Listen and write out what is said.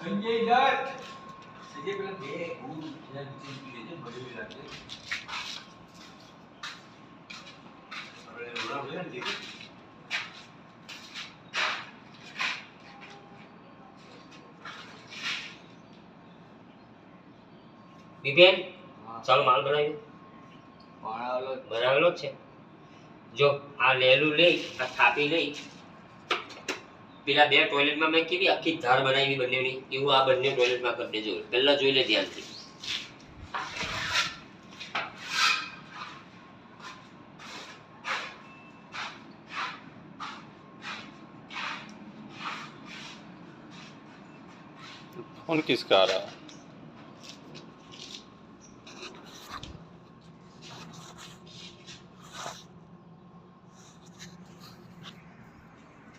સંજય દત્ત સંજય પેલા બે હું જ્યાં નીચે લેજે મળી રાખજે આપણે રોડા હોય ને બિપિન ચાલો માલ બનાવેલો જ છે જો આ લેલું લઈ આ થાપી લઈ પેલા બે ટોયલેટમાં મેં કેવી આખી ધાર બનાવી બંનેની એવું આ બંને ટોયલેટમાં કરી દેજો પહેલા જોઈ લે ધ્યાનથી फोन किसका आ रहा है?